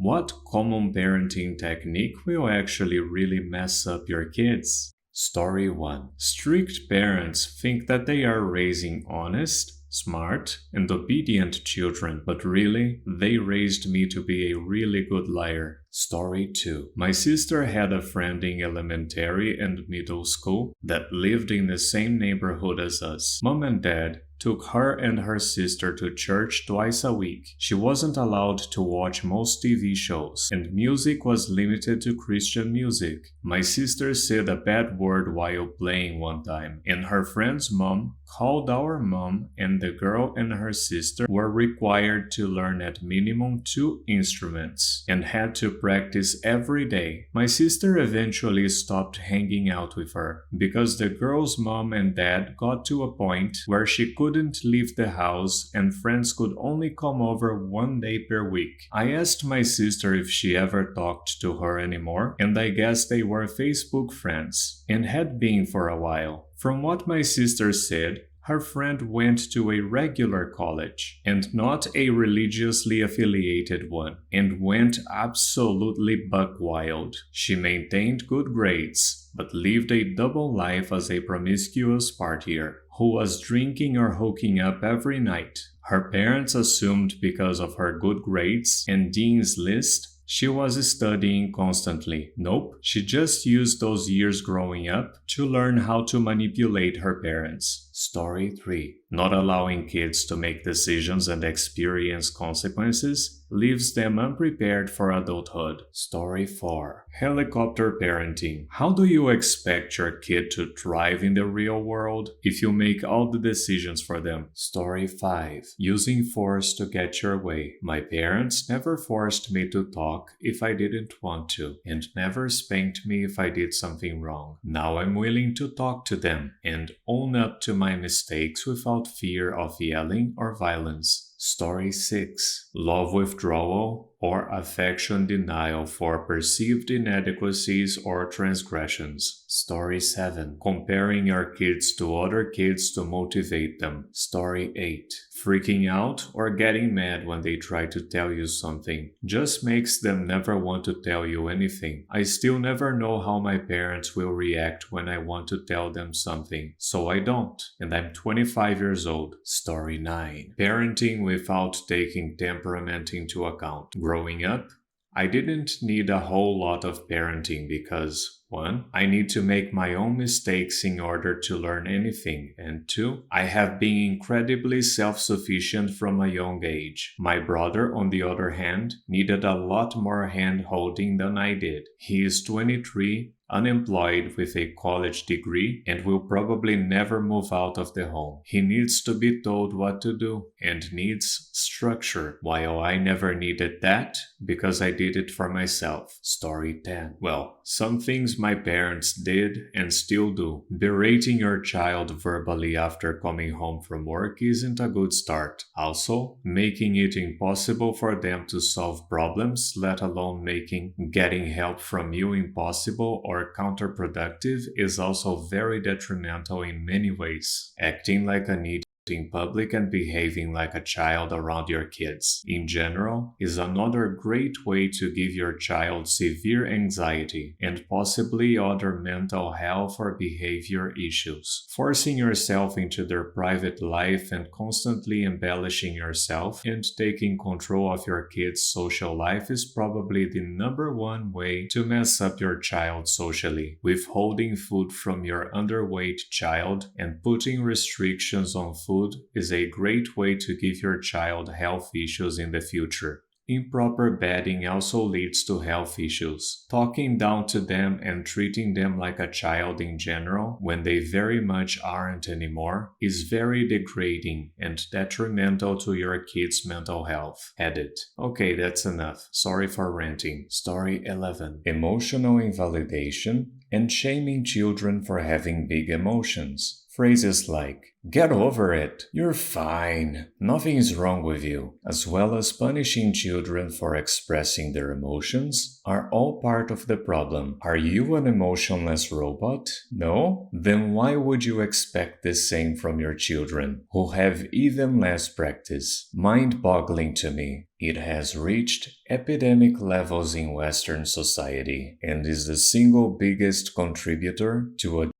What common parenting technique will actually really mess up your kids? Story 1. Strict parents think that they are raising honest, smart, and obedient children, but really, they raised me to be a really good liar. Story 2. My sister had a friend in elementary and middle school that lived in the same neighborhood as us. Mom and dad took her and her sister to church twice a week. She wasn't allowed to watch most TV shows, and music was limited to Christian music. My sister said a bad word while playing one time, and her friend's mom called our mom, and the girl and her sister were required to learn at minimum 2 instruments and had to practice every day. My sister eventually stopped hanging out with her because the girl's mom and dad got to a point where she couldn't leave the house and friends could only come over 1 day per week. I asked my sister if she ever talked to her anymore, and I guess they were Facebook friends and had been for a while. From what my sister said, her friend went to a regular college and not a religiously affiliated one, and went absolutely buck wild. She maintained good grades, but lived a double life as a promiscuous partier who was drinking or hooking up every night. Her parents assumed because of her good grades and Dean's List she was studying constantly. Nope, she just used those years growing up to learn how to manipulate her parents. Story 3. Not allowing kids to make decisions and experience consequences leaves them unprepared for adulthood. Story 4. Helicopter parenting. How do you expect your kid to thrive in the real world if you make all the decisions for them? Story 5. Using force to get your way. My parents never forced me to talk if I didn't want to, and never spanked me if I did something wrong. Now I'm willing to talk to them and own up to my mistakes without fear of yelling or violence. Story 6. Love withdrawal or affection denial for perceived inadequacies or transgressions. Story 7. Comparing your kids to other kids to motivate them. Story 8. Freaking out or getting mad when they try to tell you something just makes them never want to tell you anything. I still never know how my parents will react when I want to tell them something, so I don't, and I'm 25 years old. Story 9. Parenting without taking temperament into account. Growing up, I didn't need a whole lot of parenting because 1. I need to make my own mistakes in order to learn anything, and 2. I have been incredibly self-sufficient from a young age. My brother, on the other hand, needed a lot more hand-holding than I did. He is 23, unemployed with a college degree, and will probably never move out of the home. He needs to be told what to do and needs structure, while I never needed that because I did it for myself. Story 10. Well, some things my parents did and still do. Berating your child verbally after coming home from work isn't a good start. Also, making it impossible for them to solve problems, let alone making getting help from you impossible or counterproductive, is also very detrimental in many ways. Acting like an idiot in public and behaving like a child around your kids, in general, is another great way to give your child severe anxiety and possibly other mental health or behavior issues. Forcing yourself into their private life and constantly embellishing yourself and taking control of your kids' social life is probably the number one way to mess up your child socially. Withholding food from your underweight child and putting restrictions on food is a great way to give your child health issues in the future. Improper bedding also leads to health issues. Talking down to them and treating them like a child in general, when they very much aren't anymore, is very degrading and detrimental to your kids' mental health. Edit. Okay, that's enough. Sorry for ranting. Story 11. Emotional invalidation and shaming children for having big emotions. Phrases like, "Get over it," "You're fine," "Nothing is wrong with you," as well as punishing children for expressing their emotions, are all part of the problem. Are you an emotionless robot? No? Then why would you expect the same from your children, who have even less practice? Mind-boggling to me. It has reached epidemic levels in Western society and is the single biggest contributor to a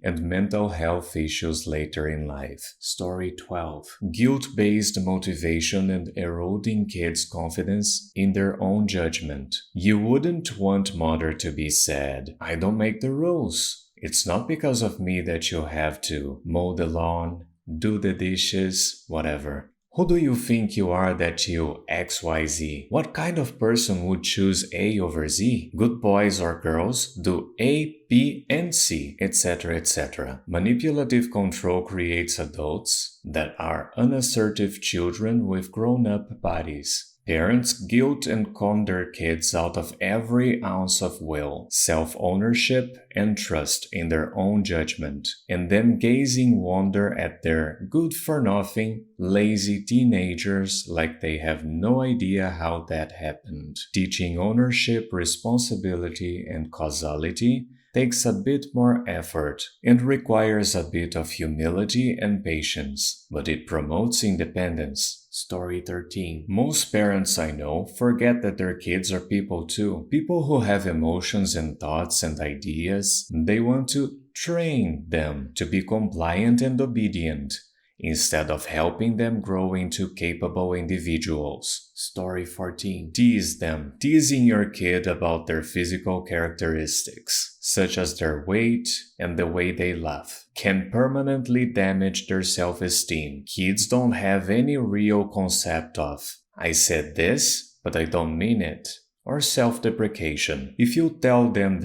and mental health issues later in life. Story 12. Guilt-based motivation and eroding kids' confidence in their own judgment. You wouldn't want mother to be sad, "I don't make the rules. It's not because of me that you have to mow the lawn, do the dishes, whatever. Who do you think you are that you XYZ? What kind of person would choose A over Z? Good boys or girls do A, B, and C, etc., etc. Manipulative control creates adults that are unassertive children with grown-up bodies. Parents guilt and con their kids out of every ounce of will, self-ownership, and trust in their own judgment, and then gaze in wonder at their good-for-nothing, lazy teenagers like they have no idea how that happened. Teaching ownership, responsibility, and causality takes a bit more effort and requires a bit of humility and patience, but it promotes independence. Story 13. Most parents I know forget that their kids are people too. People who have emotions and thoughts and ideas. They want to train them to be compliant and obedient, instead of helping them grow into capable individuals. Story 14. Tease them. Teasing your kid about their physical characteristics, such as their weight and the way they laugh, can permanently damage their self-esteem. Kids don't have any real concept of, "I said this, but I don't mean it," or self-deprecation. If you tell them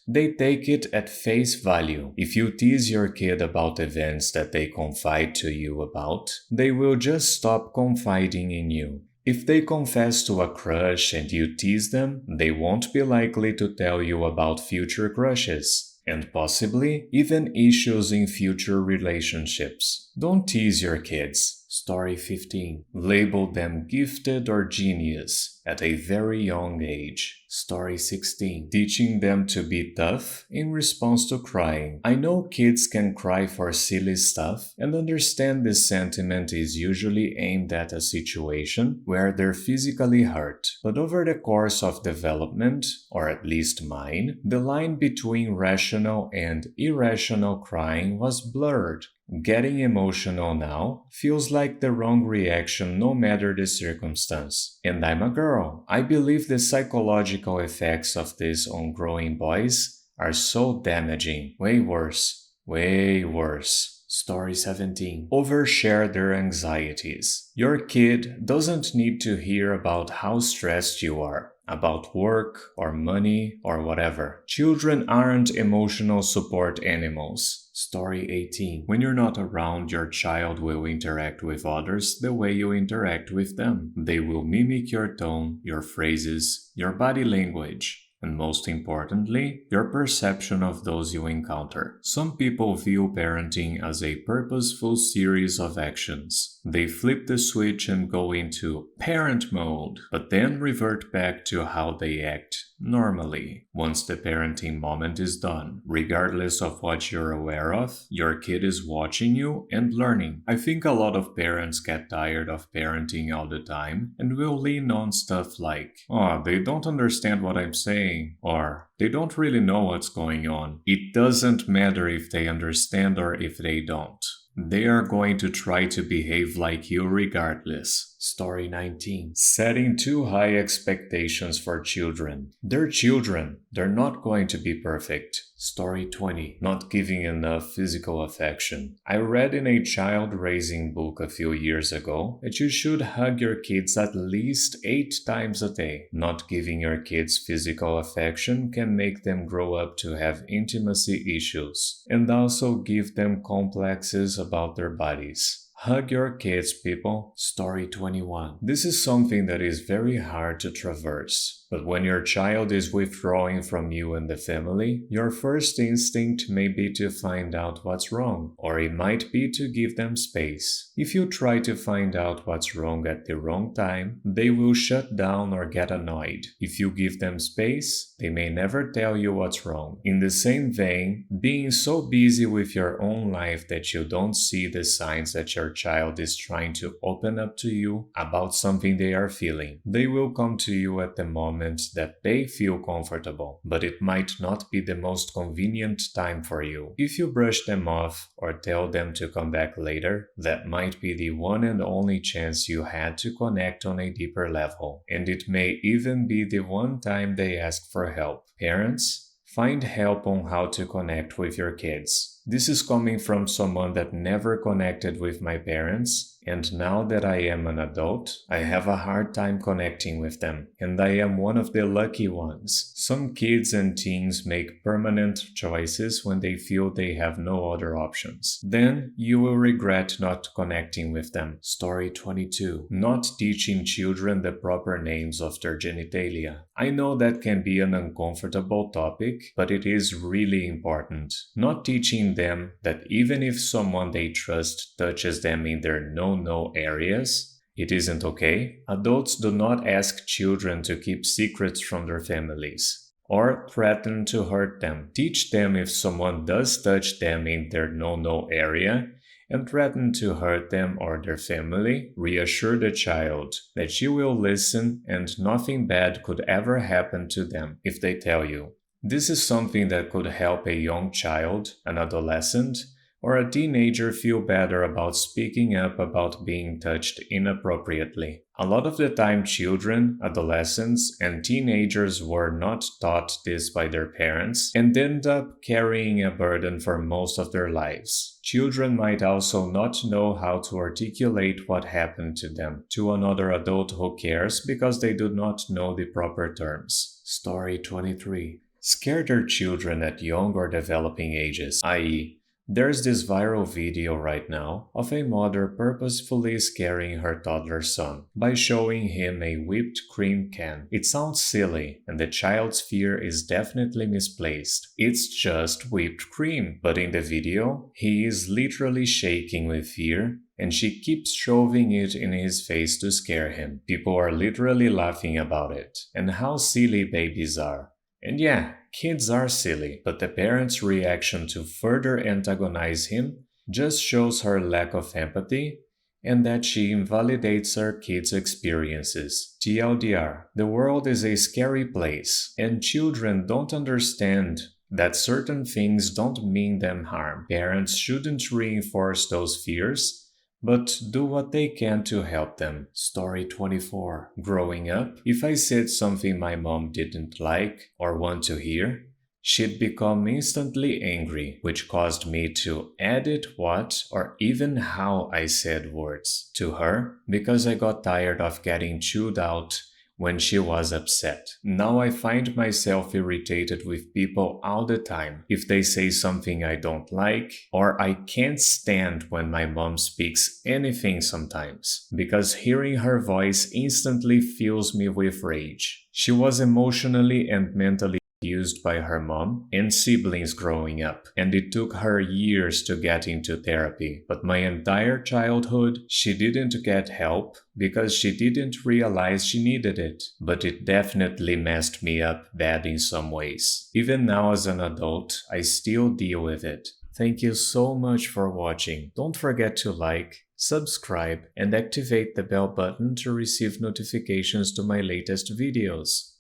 they take it at face value. If you tease your kid about events that they confide to you about, they will just stop confiding in you. If they confess to a crush and you tease them, they won't be likely to tell you about future crushes, and possibly even issues in future relationships. Don't tease your kids. Story 15. Label them gifted or genius at a very young age. Story 16. Teaching them to be tough in response to crying. I know kids can cry for silly stuff and understand this sentiment is usually aimed at a situation where they're physically hurt. But over the course of development, or at least mine, the line between rational and irrational crying was blurred. Getting emotional now feels like the wrong reaction no matter the circumstance. And I'm a girl. I believe the psychological effects of this on growing boys are so damaging. Way worse. Way worse. Story 17. Overshare their anxieties. Your kid doesn't need to hear about how stressed you are, about work or money or whatever. Children aren't emotional support animals. Story 18. When you're not around, your child will interact with others the way you interact with them. They will mimic your tone, your phrases, your body language, and most importantly, your perception of those you encounter. Some people view parenting as a purposeful series of actions. They flip the switch and go into parent mode, but then revert back to how they act normally once the parenting moment is done. Regardless of what you're aware of, your kid is watching you and learning. I think a lot of parents get tired of parenting all the time and will lean on stuff like, "Oh, they don't understand what I'm saying," or "They don't really know what's going on." It doesn't matter if they understand or if they don't. They are going to try to behave like you regardless. Story 19. Setting too high expectations for children. They're children. They're not going to be perfect. Story 20. Not giving enough physical affection. I read in a child-raising book a few years ago that you should hug your kids at least 8 times a day. Not giving your kids physical affection can make them grow up to have intimacy issues and also give them complexes about their bodies. Hug your kids, people. Story 21. This is something that is very hard to traverse. But when your child is withdrawing from you and the family, your first instinct may be to find out what's wrong, or it might be to give them space. If you try to find out what's wrong at the wrong time, they will shut down or get annoyed. If you give them space, they may never tell you what's wrong. In the same vein, being so busy with your own life that you don't see the signs that your child is trying to open up to you about something they are feeling. They will come to you at the moment that they feel comfortable, but it might not be the most convenient time for you. If you brush them off or tell them to come back later, that might be the one and only chance you had to connect on a deeper level, and it may even be the one time they ask for help. Parents, find help on how to connect with your kids. This is coming from someone that never connected with my parents, and now that I am an adult, I have a hard time connecting with them, and I am one of the lucky ones. Some kids and teens make permanent choices when they feel they have no other options. Then you will regret not connecting with them. Story 22. Not teaching children the proper names of their genitalia. I know that can be an uncomfortable topic, but it is really important. Not teaching them that even if someone they trust touches them in their no areas, it isn't okay. Adults do not ask children to keep secrets from their families or threaten to hurt them. Teach them if someone does touch them in their no area and threaten to hurt them or their family. Reassure the child that you will listen and nothing bad could ever happen to them if they tell you. This is something that could help a young child, an adolescent, or a teenager feel better about speaking up about being touched inappropriately. A lot of the time, children, adolescents, and teenagers were not taught this by their parents and end up carrying a burden for most of their lives. Children might also not know how to articulate what happened to them to another adult who cares because they do not know the proper terms. Story 23. Scare their children at young or developing ages, i.e., there's this viral video right now of a mother purposefully scaring her toddler son by showing him a whipped cream can. It sounds silly, and the child's fear is definitely misplaced. It's just whipped cream. But in the video, he is literally shaking with fear, and she keeps shoving it in his face to scare him. People are literally laughing about it, and how silly babies are. And yeah, kids are silly, but the parent's reaction to further antagonize him just shows her lack of empathy and that she invalidates her kids' experiences. TLDR, the world is a scary place, and children don't understand that certain things don't mean them harm. Parents shouldn't reinforce those fears, but do what they can to help them. Story 24. Growing up, if I said something my mom didn't like or want to hear, she'd become instantly angry, which caused me to edit what or even how I said words to her because I got tired of getting chewed out when she was upset. Now I find myself irritated with people all the time if they say something I don't like, or I can't stand when my mom speaks anything sometimes, because hearing her voice instantly fills me with rage. She was emotionally and mentally used by her mom and siblings growing up, and it took her years to get into therapy. But my entire childhood, she didn't get help because she didn't realize she needed it. But it definitely messed me up bad in some ways. Even now as an adult, I still deal with it. Thank you so much for watching. Don't forget to like, subscribe, and activate the bell button to receive notifications to my latest videos.